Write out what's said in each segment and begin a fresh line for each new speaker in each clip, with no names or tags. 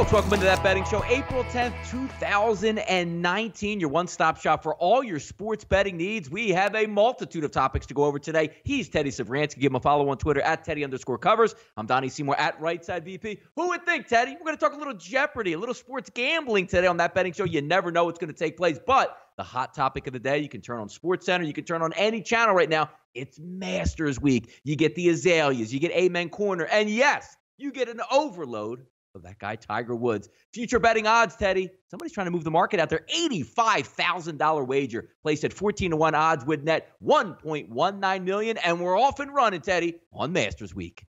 Folks, welcome into That Betting Show. April 10th, 2019, your one-stop shop for all your sports betting needs. We have a multitude of topics to go over today. He's Teddy Savransky. Give him a follow on Twitter at Teddy_Covers. I'm Donnie Seymour at Right Side VP. Who would think, Teddy? We're going to talk a little Jeopardy, a little sports gambling today on That Betting Show. You never know what's going to take place, but the hot topic of the day, you can turn on SportsCenter, you can turn on any channel right now. It's Masters Week. You get the Azaleas, you get Amen Corner, and yes, you get an overload of that guy, Tiger Woods. Future betting odds, Teddy. Somebody's trying to move the market out there. $85,000 wager placed at 14-1 odds with net $1.19 million. And we're off and running, Teddy, on Masters Week.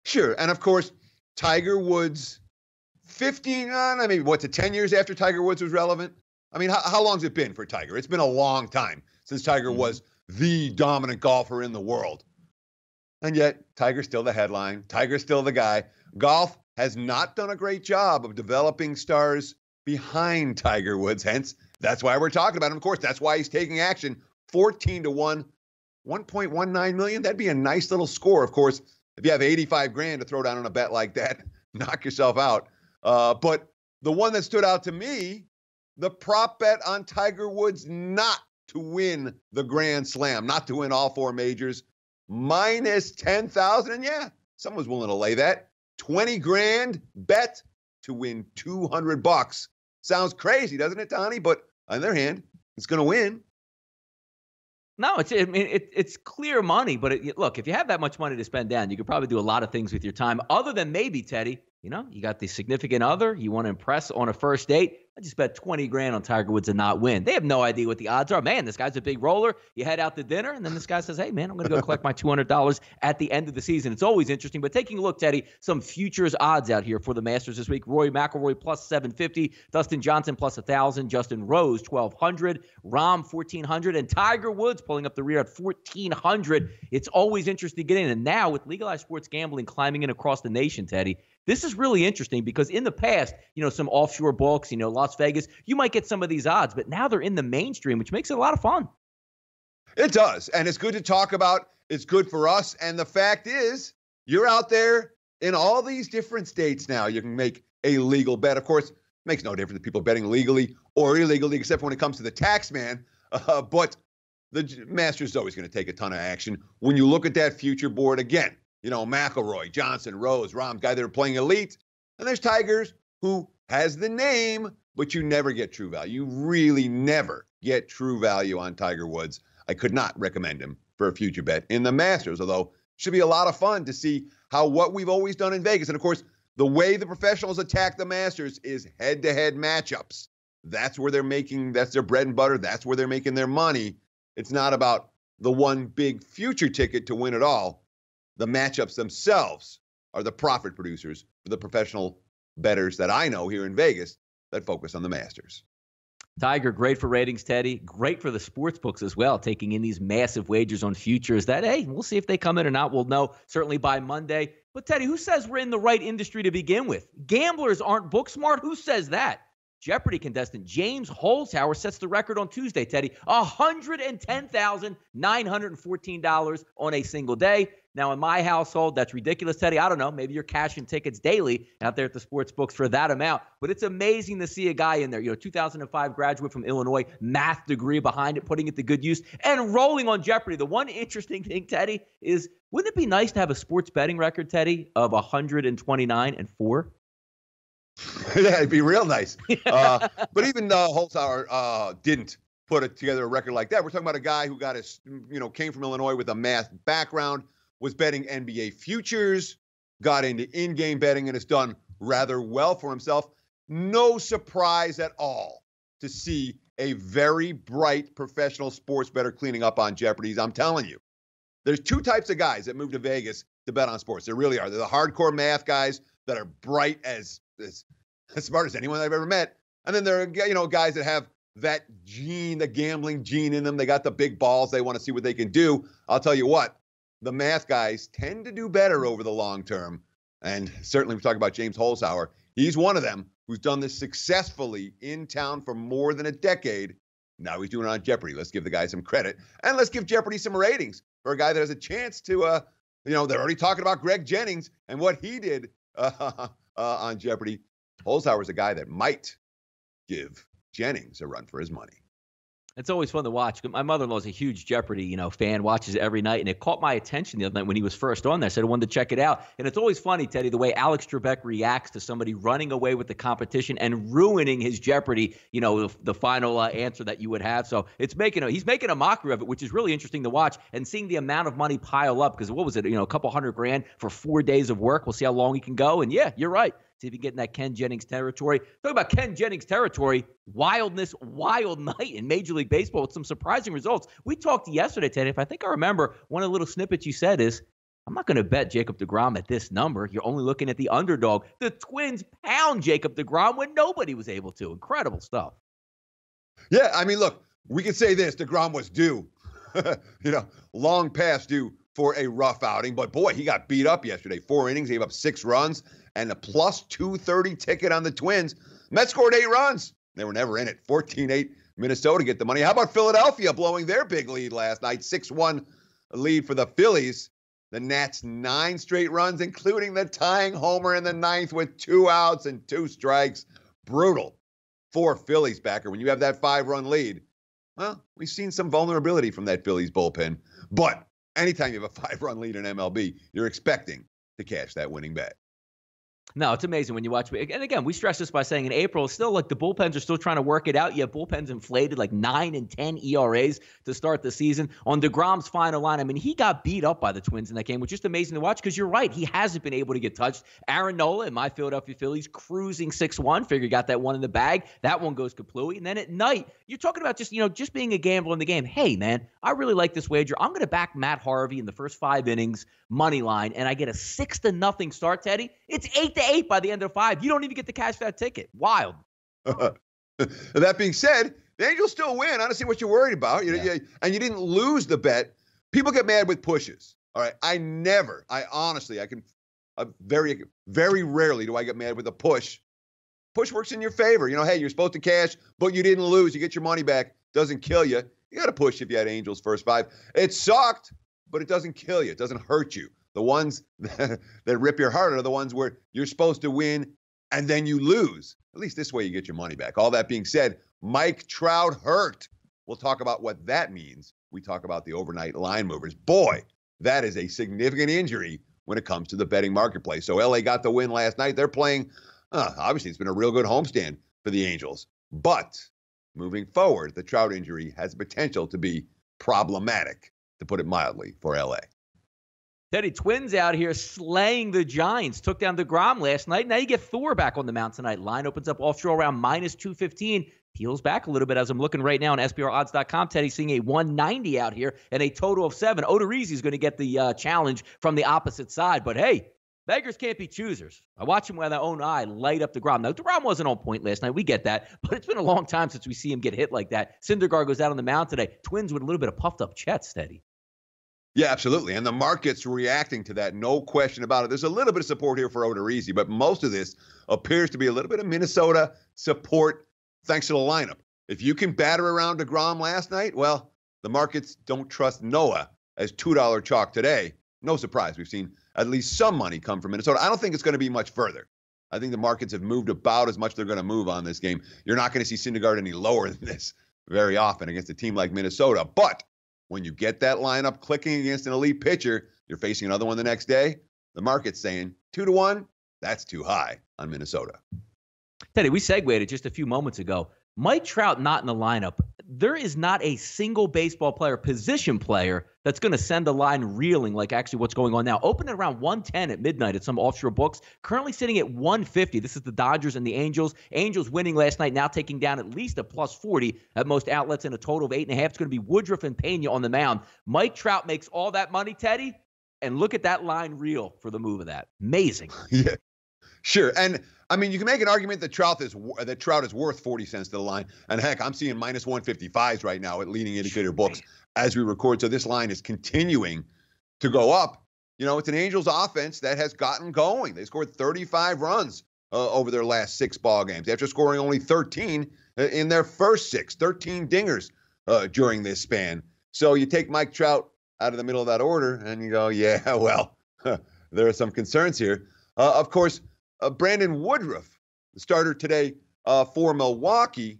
Sure. And of course, Tiger Woods, 10 years after Tiger Woods was relevant? I mean, how long's it been for Tiger? It's been a long time since Tiger was the dominant golfer in the world. And yet, Tiger's still the headline. Tiger's still the guy. Golf has not done a great job of developing stars behind Tiger Woods. Hence, that's why we're talking about him. Of course, that's why he's taking action. 14-1, $1.19 million. That'd be a nice little score. Of course, if you have 85 grand to throw down on a bet like that, knock yourself out. But the one that stood out to me, the prop bet on Tiger Woods not to win the Grand Slam, not to win all four majors, minus 10,000. And yeah, someone's willing to lay that. 20 grand bet to win $200. Sounds crazy, doesn't it, Donnie? But on the other hand, it's going to win.
No, it's clear money. But look, if you have that much money to spend down, you could probably do a lot of things with your time other than maybe, Teddy, you got the significant other you want to impress on a first date. I just bet 20 grand on Tiger Woods and not win. They have no idea what the odds are. Man, this guy's a big roller. You head out to dinner, and then this guy says, hey, man, I'm going to go collect my $200 at the end of the season. It's always interesting. But taking a look, Teddy, some futures odds out here for the Masters this week. Rory McIlroy plus 750, Dustin Johnson plus 1,000, Justin Rose 1,200, Rahm 1,400, and Tiger Woods pulling up the rear at 1,400. It's always interesting to get in. And now with legalized sports gambling climbing in across the nation, Teddy, this is really interesting because in the past, some offshore books, Las Vegas, you might get some of these odds, but now they're in the mainstream, which makes it a lot of fun.
It does. And it's good to talk about. It's good for us. And the fact is, you're out there in all these different states now. You can make a legal bet. Of course, it makes no difference if people are betting legally or illegally, except when it comes to the tax man. But the Masters is always going to take a ton of action. When you look at that future board again, McIlroy, Johnson, Rose, Rahm, guy that are playing elite. And there's Tigers who has the name, but you never get true value. You really never get true value on Tiger Woods. I could not recommend him for a future bet in the Masters, although it should be a lot of fun to see what we've always done in Vegas. And of course, the way the professionals attack the Masters is head-to-head matchups. That's where that's their bread and butter. That's where they're making their money. It's not about the one big future ticket to win it all. The matchups themselves are the profit producers for the professional bettors that I know here in Vegas that focus on the Masters.
Tiger, great for ratings, Teddy. Great for the sports books as well, taking in these massive wagers on futures that, hey, we'll see if they come in or not. We'll know certainly by Monday. But, Teddy, who says we're in the right industry to begin with? Gamblers aren't book smart? Who says that? Jeopardy contestant James Holzhauer sets the record on Tuesday, Teddy. $110,914 on a single day. Now, in my household, that's ridiculous, Teddy. I don't know. Maybe you're cashing tickets daily out there at the sports books for that amount. But it's amazing to see a guy in there, 2005 graduate from Illinois, math degree behind it, putting it to good use, and rolling on Jeopardy. The one interesting thing, Teddy, is wouldn't it be nice to have a sports betting record, Teddy, of 129-4?
Yeah, it'd be real nice. But even Holzhauer didn't put together a record like that. We're talking about a guy who got came from Illinois with a math background, was betting NBA futures, got into in-game betting, and has done rather well for himself. No surprise at all to see a very bright professional sports bettor cleaning up on Jeopardy. I'm telling you, there's two types of guys that move to Vegas to bet on sports. There really are. They're the hardcore math guys that are bright as smart as anyone I've ever met. And then there are, guys that have that gene, the gambling gene in them. They got the big balls. They want to see what they can do. I'll tell you what, the math guys tend to do better over the long term. And certainly we talk about James Holzhauer. He's one of them who's done this successfully in town for more than a decade. Now he's doing it on Jeopardy. Let's give the guy some credit. And let's give Jeopardy some ratings for a guy that has a chance to, they're already talking about Greg Jennings and what he did on Jeopardy. Holzhauer's a guy that might give Jennings a run for his money.
It's always fun to watch. My mother-in-law's a huge Jeopardy, fan, watches it every night, and it caught my attention the other night when he was first on there. I said I wanted to check it out. And it's always funny, Teddy, the way Alex Trebek reacts to somebody running away with the competition and ruining his Jeopardy, the final answer that you would have. So he's making a mockery of it, which is really interesting to watch, and seeing the amount of money pile up, because what was it, a couple $100,000 for 4 days of work. We'll see how long he can go. And yeah, you're right. See if you can get in that Ken Jennings territory. Talk about Ken Jennings territory, wild night in Major League Baseball with some surprising results. We talked yesterday, Teddy. If I think I remember, one of the little snippets you said is, I'm not going to bet Jacob deGrom at this number. You're only looking at the underdog. The Twins pound Jacob deGrom when nobody was able to. Incredible stuff.
Yeah, I mean, look, we can say this. deGrom was due, long past due for a rough outing. But, boy, he got beat up yesterday. 4 innings, gave up 6 runs. And a plus 230 ticket on the Twins. Mets scored 8 runs. They were never in it. 14-8 Minnesota get the money. How about Philadelphia blowing their big lead last night? 6-1 lead for the Phillies. The Nats 9 straight runs, including the tying homer in the 9th with 2 outs and 2 strikes. Brutal for Phillies backer. When you have that 5-run lead, well, we've seen some vulnerability from that Phillies bullpen. But anytime you have a 5-run lead in MLB, you're expecting to cash that winning bet.
No, it's amazing when you watch. And again, we stress this by saying in April, still like the bullpens are still trying to work it out. You have bullpens inflated like 9 and 10 ERAs to start the season. On deGrom's final line, I mean, he got beat up by the Twins in that game, which is just amazing to watch because you're right. He hasn't been able to get touched. Aaron Nola and my Philadelphia Phillies cruising 6-1. Figure got that one in the bag. That one goes kaplooey. And then at night, you're talking about just being a gambler in the game. Hey, man, I really like this wager. I'm going to back Matt Harvey in the first 5 innings, money line, and I get a 6-0 start, Teddy. It's 8-8 by the end of 5. You don't even get to cash that ticket. Wild.
That being said, the Angels still win. I don't see what you're worried about. And you didn't lose the bet. People get mad with pushes. All right. Very, very rarely do I get mad with a push. Push works in your favor. Hey, you're supposed to cash, but you didn't lose. You get your money back. Doesn't kill you. You got to push if you had Angels first 5. It sucked, but it doesn't kill you. It doesn't hurt you. The ones that rip your heart are the ones where you're supposed to win and then you lose. At least this way you get your money back. All that being said, Mike Trout hurt. We'll talk about what that means. We talk about the overnight line movers. Boy, that is a significant injury when it comes to the betting marketplace. So LA got the win last night. They're playing, obviously it's been a real good homestand for the Angels. But moving forward, the Trout injury has potential to be problematic, to put it mildly, for LA.
Teddy, Twins out here slaying the Giants. Took down deGrom last night. Now you get Thor back on the mound tonight. Line opens up offshore around minus 215. Peels back a little bit as I'm looking right now on SBRodds.com. Teddy seeing a 190 out here and a total of 7. Odorizzi is going to get the challenge from the opposite side. But hey, beggars can't be choosers. I watch him with my own eye light up deGrom. Now, deGrom wasn't on point last night. We get that. But it's been a long time since we see him get hit like that. Syndergaard goes out on the mound today. Twins with a little bit of puffed up chest, Teddy.
Yeah, absolutely. And the market's reacting to that, no question about it. There's a little bit of support here for Odorizzi, but most of this appears to be a little bit of Minnesota support thanks to the lineup. If you can batter around deGrom last night, well, the markets don't trust Noah as $2 chalk today. No surprise. We've seen at least some money come from Minnesota. I don't think it's going to be much further. I think the markets have moved about as much they're going to move on this game. You're not going to see Syndergaard any lower than this very often against a team like Minnesota. But when you get that lineup clicking against an elite pitcher, you're facing another one the next day, the market's saying 2-1, that's too high on Minnesota.
Teddy, we segued it just a few moments ago. Mike Trout not in the lineup. There is not a single baseball player, position player, that's going to send the line reeling like actually what's going on now. Open at around 110 at midnight at some offshore books. Currently sitting at 150. This is the Dodgers and the Angels. Angels winning last night, now taking down at least a plus 40 at most outlets in a total of 8.5. It's going to be Woodruff and Pena on the mound. Mike Trout makes all that money, Teddy, and look at that line reel for the move of that. Amazing.
Yeah, sure. And I mean, you can make an argument that Trout is worth 40 cents to the line. And heck, I'm seeing minus 155s right now at leading indicator books as we record. So this line is continuing to go up. It's an Angels offense that has gotten going. They scored 35 runs over their last 6 ball games after scoring only 13 in their first 6, 13 dingers during this span. So you take Mike Trout out of the middle of that order and you go, yeah, well, there are some concerns here. Of course, Brandon Woodruff The starter today for Milwaukee,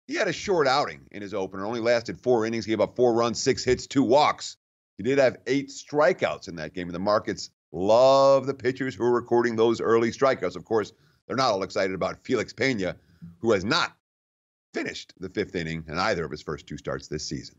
he had a short outing in his opener. Only lasted 4 innings. He gave up 4 runs, 6 hits, 2 walks. He did have 8 strikeouts in that game. And the markets love the pitchers who are recording those early strikeouts. Of course, they're not all excited about Felix Pena, who has not finished the 5th inning in either of his first 2 starts this season.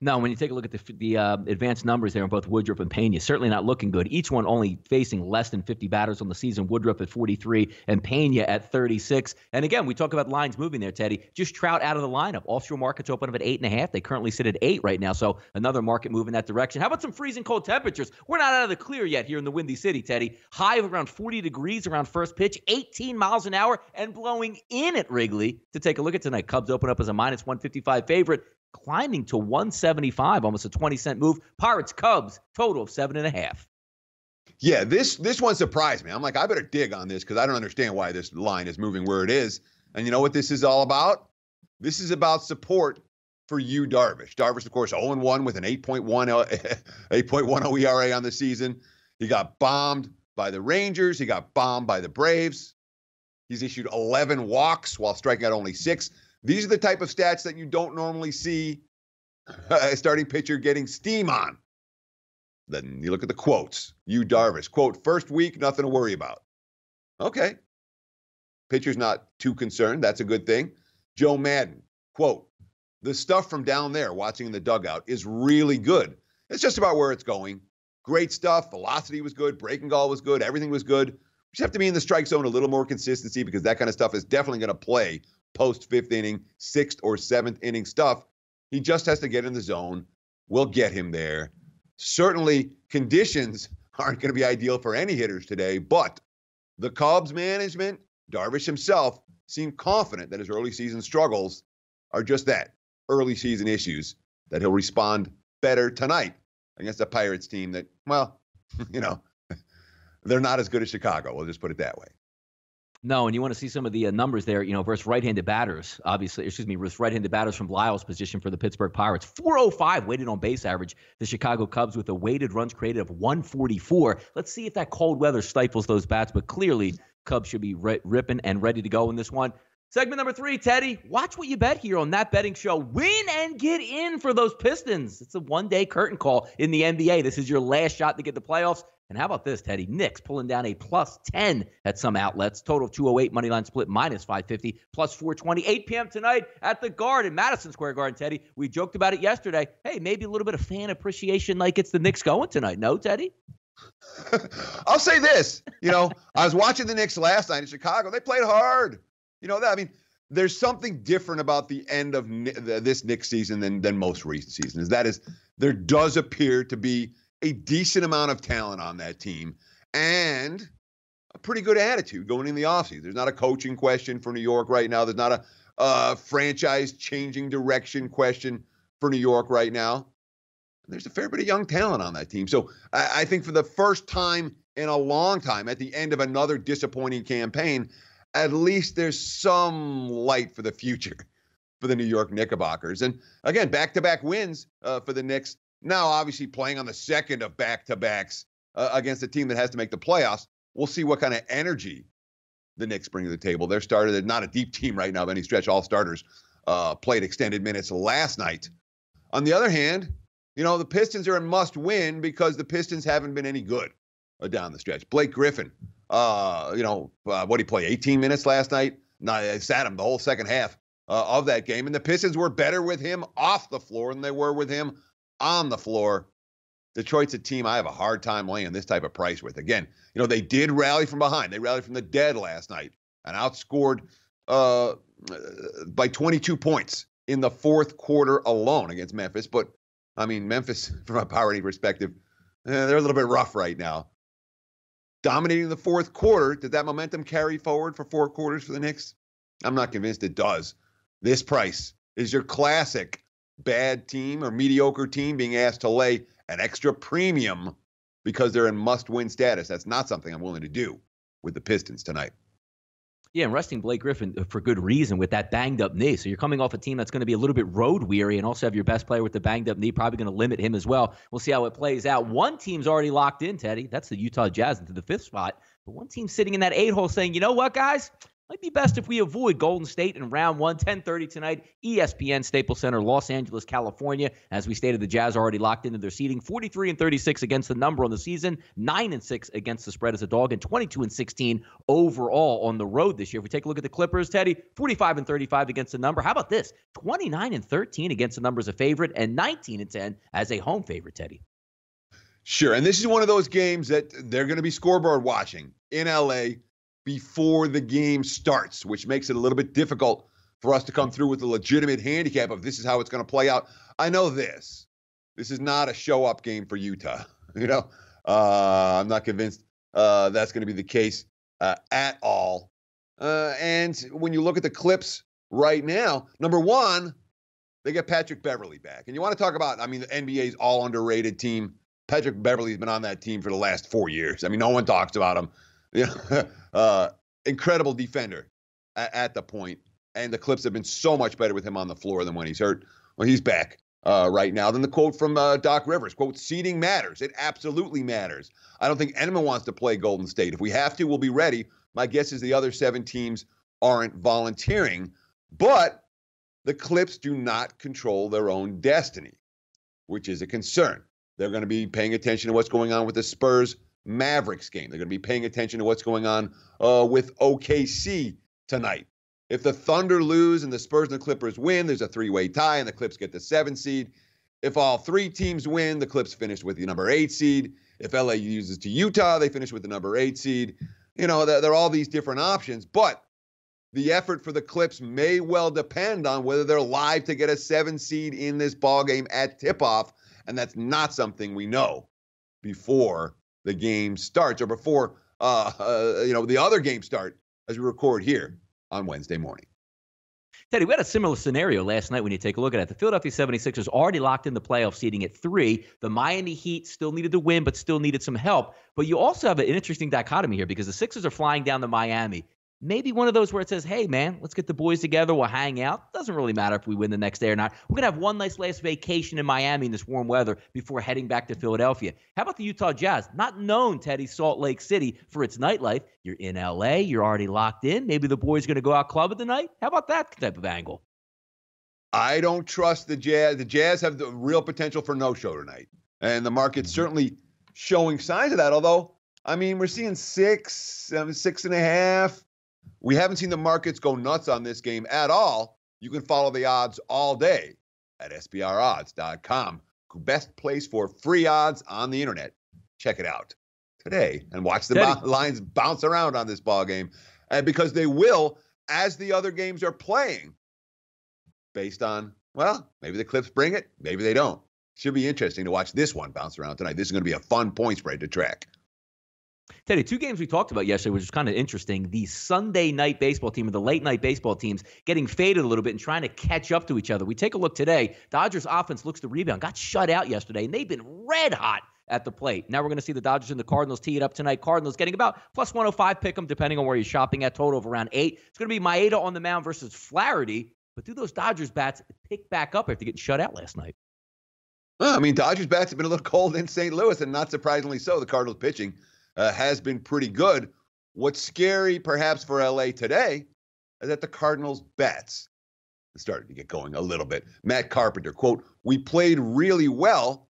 No, when you take a look at the advanced numbers there on both Woodruff and Pena, certainly not looking good. Each one only facing less than 50 batters on the season. Woodruff at 43 and Pena at 36. And again, we talk about lines moving there, Teddy. Just Trout out of the lineup. Offshore markets open up at 8.5. They currently sit at 8 right now, so another market move in that direction. How about some freezing cold temperatures? We're not out of the clear yet here in the Windy City, Teddy. High of around 40 degrees around first pitch, 18 miles an hour, and blowing in at Wrigley. To take a look at tonight, Cubs open up as a minus 155 favorite, climbing to 175, almost a 20-cent move. Pirates, Cubs, total of 7.5.
Yeah, this one surprised me. I'm like, I better dig on this because I don't understand why this line is moving where it is. And you know what this is all about? This is about support for Yu Darvish. Darvish, of course, 0-1 with an 8.10 ERA on the season. He got bombed by the Rangers. He got bombed by the Braves. He's issued 11 walks while striking out only 6. These are the type of stats that you don't normally see a starting pitcher getting steam on. Then you look at the quotes. Yu Darvish, quote, first week, nothing to worry about. Okay. Pitcher's not too concerned. That's a good thing. Joe Madden, quote, the stuff from down there watching in the dugout is really good. It's just about where it's going. Great stuff. Velocity was good. Breaking ball was good. Everything was good. We just have to be in the strike zone a little more consistency because that kind of stuff is definitely going to play post 5th inning, 6th or 7th inning stuff. He just has to get in the zone. We'll get him there. Certainly, conditions aren't going to be ideal for any hitters today, but the Cubs management, Darvish himself, seem confident that his early season struggles are just that, early season issues, that he'll respond better tonight against a Pirates team that, well, they're not as good as Chicago. We'll just put it that way.
No, and you want to see some of the numbers there, versus right-handed batters, versus right-handed batters from Lyle's position for the Pittsburgh Pirates. 405 weighted on base average. The Chicago Cubs with a weighted runs created of 144. Let's see if that cold weather stifles those bats, but clearly Cubs should be ripping and ready to go in this one. Segment number 3, Teddy, watch what you bet here on That Betting Show. Win and get in for those Pistons. It's a one-day curtain call in the NBA. This is your last shot to get the playoffs. And how about this, Teddy? Knicks pulling down a +10 at some outlets. Total of 208, moneyline split -550, +420. 8 p.m. tonight at the Garden, Madison Square Garden, Teddy. We joked about it yesterday. Hey, maybe a little bit of fan appreciation like it's the Knicks going tonight. No, Teddy?
I'll say this. I was watching the Knicks last night in Chicago. They played hard. There's something different about the end of this Knicks season than most recent seasons. That is, there does appear to be a decent amount of talent on that team and a pretty good attitude going in the offseason. There's not a coaching question for New York right now. There's not a franchise changing direction question for New York right now. There's a fair bit of young talent on that team. So I think for the first time in a long time, at the end of another disappointing campaign, at least there's some light for the future for the New York Knickerbockers. And again, back-to-back wins for the Knicks. Now, obviously, playing on the second of back-to-backs against a team that has to make the playoffs. We'll see what kind of energy the Knicks bring to the table. They're not a deep team right now by any stretch. All starters played extended minutes last night. On the other hand, the Pistons are a must-win because the Pistons haven't been any good down the stretch. Blake Griffin, what did he play, 18 minutes last night? No, they sat him the whole second half of that game. And the Pistons were better with him off the floor than they were with him on the floor. Detroit's a team I have a hard time laying this type of price with. Again, they did rally from behind. They rallied from the dead last night and outscored by 22 points in the fourth quarter alone against Memphis. But, Memphis, from a power perspective, they're a little bit rough right now. Dominating the fourth quarter, did that momentum carry forward for 4 quarters for the Knicks? I'm not convinced it does. This price is your classic bad team or mediocre team being asked to lay an extra premium because they're in must-win status. That's not something I'm willing to do with the Pistons tonight.
Yeah, and resting Blake Griffin for good reason with that banged-up knee. So you're coming off a team that's going to be a little bit road-weary and also have your best player with the banged-up knee, probably going to limit him as well. We'll see how it plays out. One team's already locked in, Teddy. That's the Utah Jazz into the 5th spot. But one team sitting in that 8-hole saying, you know what, guys? Might be best if we avoid Golden State in round one, 10:30 tonight, ESPN, Staples Center, Los Angeles, California. As we stated, the Jazz are already locked into their seeding, 43-36 against the number on the season, 9-6 against the spread as a dog, and 22-16 overall on the road this year. If we take a look at the Clippers, Teddy, 45-35 against the number. How about this? 29-13 against the number as a favorite, and 19-10 as a home favorite, Teddy.
Sure, and this is one of those games that they're going to be scoreboard watching in L.A. before the game starts, which makes it a little bit difficult for us to come through with a legitimate handicap of this is how it's going to play out. I know this. This is not a show-up game for Utah. I'm not convinced that's going to be the case at all. And when you look at the Clips right now, number one, they get Patrick Beverley back. And you want to talk about, the NBA's all underrated team. Patrick Beverley's been on that team for the last 4 years. No one talks about him. Incredible defender at the point. And the Clips have been so much better with him on the floor than when he's hurt. Well, he's back right now. Then the quote from Doc Rivers, quote, seeding matters. It absolutely matters. I don't think anyone wants to play Golden State. If we have to, we'll be ready. My guess is the other 7 teams aren't volunteering. But the Clips do not control their own destiny, which is a concern. They're going to be paying attention to what's going on with the Spurs-Mavericks game. They're going to be paying attention to what's going on with OKC tonight. If the Thunder lose and the Spurs and the Clippers win, there's a 3-way tie and the Clips get the 7 seed. If all 3 teams win, the Clips finish with the number 8 seed. If LA loses to Utah, they finish with the number 8 seed. There are all these different options, but the effort for the Clips may well depend on whether they're live to get a 7 seed in this ballgame at tip-off. And that's not something we know before the game starts or before, the other games start as we record here on Wednesday morning.
Teddy, we had a similar scenario last night when you take a look at it. The Philadelphia 76ers already locked in the playoff seeding at 3. The Miami Heat still needed to win, but still needed some help. But you also have an interesting dichotomy here because the Sixers are flying down to Miami. Maybe one of those where it says, hey, man, let's get the boys together. We'll hang out. Doesn't really matter if we win the next day or not. We're going to have one nice last vacation in Miami in this warm weather before heading back to Philadelphia. How about the Utah Jazz? Not known, Teddy, Salt Lake City for its nightlife. You're in L.A. You're already locked in. Maybe the boys are going to go out clubbing tonight. How about that type of angle?
I don't trust the Jazz. The Jazz have the real potential for no-show tonight. And the market's certainly showing signs of that. Although, we're seeing 6, 6.5. We haven't seen the markets go nuts on this game at all. You can follow the odds all day at SBRodds.com. Best place for free odds on the internet. Check it out today and watch the lines bounce around on this ball game. And because they will, as the other games are playing, based on, maybe the Clips bring it, maybe they don't. Should be interesting to watch this one bounce around tonight. This is going to be a fun point spread to track.
Teddy, 2 games we talked about yesterday, which was kind of interesting. The Sunday night baseball team and the late night baseball teams getting faded a little bit and trying to catch up to each other. We take a look today. Dodgers offense looks to rebound. Got shut out yesterday, and they've been red hot at the plate. Now we're going to see the Dodgers and the Cardinals tee it up tonight. Cardinals getting about plus 105 pick 'em, depending on where you're shopping at, total of around 8. It's going to be Maeda on the mound versus Flaherty. But do those Dodgers bats pick back up after getting shut out last night?
Well, Dodgers bats have been a little cold in St. Louis, and not surprisingly so. The Cardinals pitching has been pretty good. What's scary, perhaps, for LA today is that the Cardinals bats started to get going a little bit. Matt Carpenter, quote, we played really well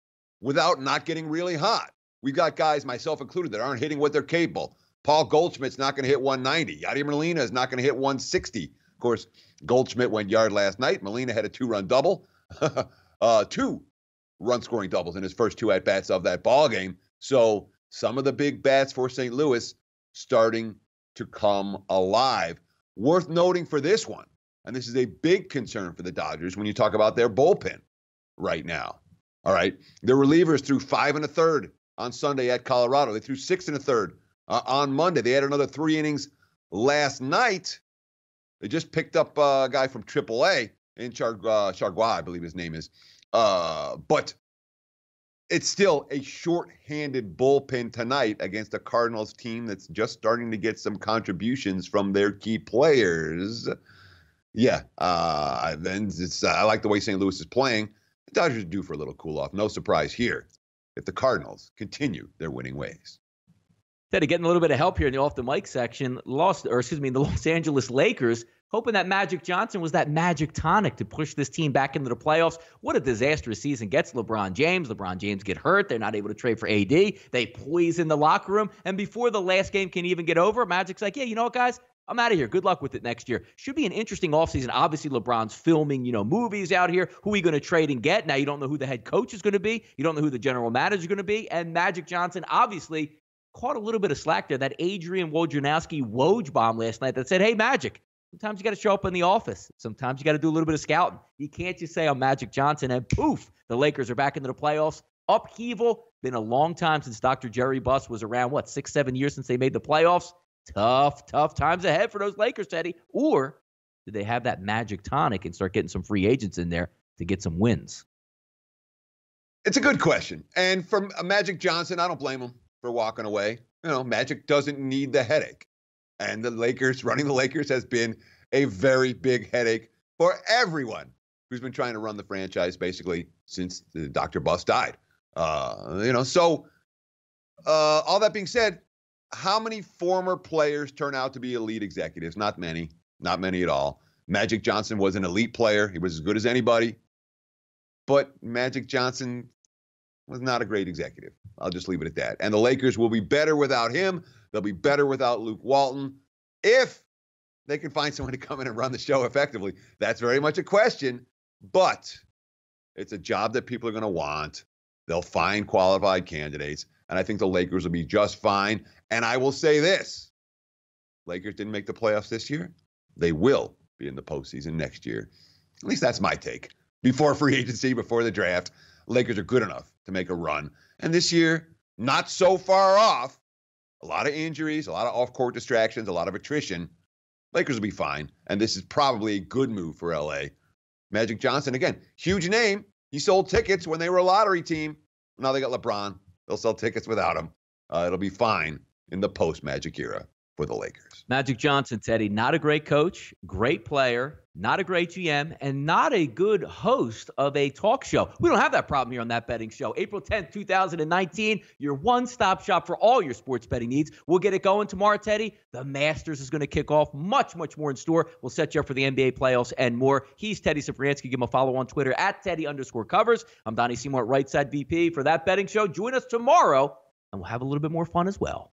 without not getting really hot. We've got guys, myself included, that aren't hitting what they're capable. Paul Goldschmidt's not going to hit 190. Yadier Molina is not going to hit 160. Of course, Goldschmidt went yard last night. Molina had a 2-run double. 2 run-scoring doubles in his first 2 at-bats of that ball game. So some of the big bats for St. Louis starting to come alive. Worth noting for this one, and this is a big concern for the Dodgers when you talk about their bullpen right now. All right, their relievers threw 5 1/3 on Sunday at Colorado. They threw 6 1/3 on Monday. They had another 3 innings last night. They just picked up a guy from AAA in Chargois, I believe his name is. But it's still a short-handed bullpen tonight against a Cardinals team that's just starting to get some contributions from their key players. Yeah, I like the way St. Louis is playing. The Dodgers are due for a little cool-off. No surprise here if the Cardinals continue their winning ways.
Teddy, getting a little bit of help here in the off the mic section. The Los Angeles Lakers, hoping that Magic Johnson was that magic tonic to push this team back into the playoffs. What a disastrous season gets LeBron James. LeBron James get hurt. They're not able to trade for AD. They poison the locker room. And before the last game can even get over, Magic's like, yeah, you know what, guys? I'm out of here. Good luck with it next year. Should be an interesting offseason. Obviously, LeBron's filming, movies out here. Who are we going to trade and get? Now, you don't know who the head coach is going to be. You don't know who the general manager is going to be. And Magic Johnson, obviously, caught a little bit of slack there. That Adrian Wojnarowski Woj bomb last night that said, hey, Magic, sometimes you got to show up in the office. Sometimes you got to do a little bit of scouting. You can't just say I'm Magic Johnson and poof, the Lakers are back into the playoffs. Upheaval. Been a long time since Dr. Jerry Buss was around, 6-7 years since they made the playoffs. Tough times ahead for those Lakers, Teddy. Or did they have that magic tonic and start getting some free agents in there to get some wins?
It's a good question. And from Magic Johnson, I don't blame him for walking away. Magic doesn't need the headache. And running the Lakers has been a very big headache for everyone who's been trying to run the franchise basically since Dr. Buss died. So all that being said, how many former players turn out to be elite executives? Not many at all. Magic Johnson was an elite player. He was as good as anybody. But Magic Johnson was not a great executive. I'll just leave it at that. And the Lakers will be better without him. They'll be better without Luke Walton. If they can find someone to come in and run the show effectively, that's very much a question. But it's a job that people are going to want. They'll find qualified candidates. And I think the Lakers will be just fine. And I will say this. Lakers didn't make the playoffs this year. They will be in the postseason next year. At least that's my take. Before free agency, before the draft, Lakers are good enough to make a run. And this year, not so far off. A lot of injuries, a lot of off-court distractions, a lot of attrition. Lakers will be fine. And this is probably a good move for LA. Magic Johnson, again, huge name. He sold tickets when they were a lottery team. Now they got LeBron. They'll sell tickets without him. It'll be fine in the post-Magic era for the Lakers.
Magic Johnson, Teddy, not a great coach, great player, not a great GM, and not a good host of a talk show. We don't have that problem here on That Betting Show. April 10th, 2019, your one-stop shop for all your sports betting needs. We'll get it going tomorrow, Teddy. The Masters is going to kick off. Much more in store. We'll set you up for the NBA playoffs and more. He's Teddy Safransky. Give him a follow on Twitter at Teddy_covers. I'm Donnie Seymour, Right Side VP for That Betting Show. Join us tomorrow, and we'll have a little bit more fun as well.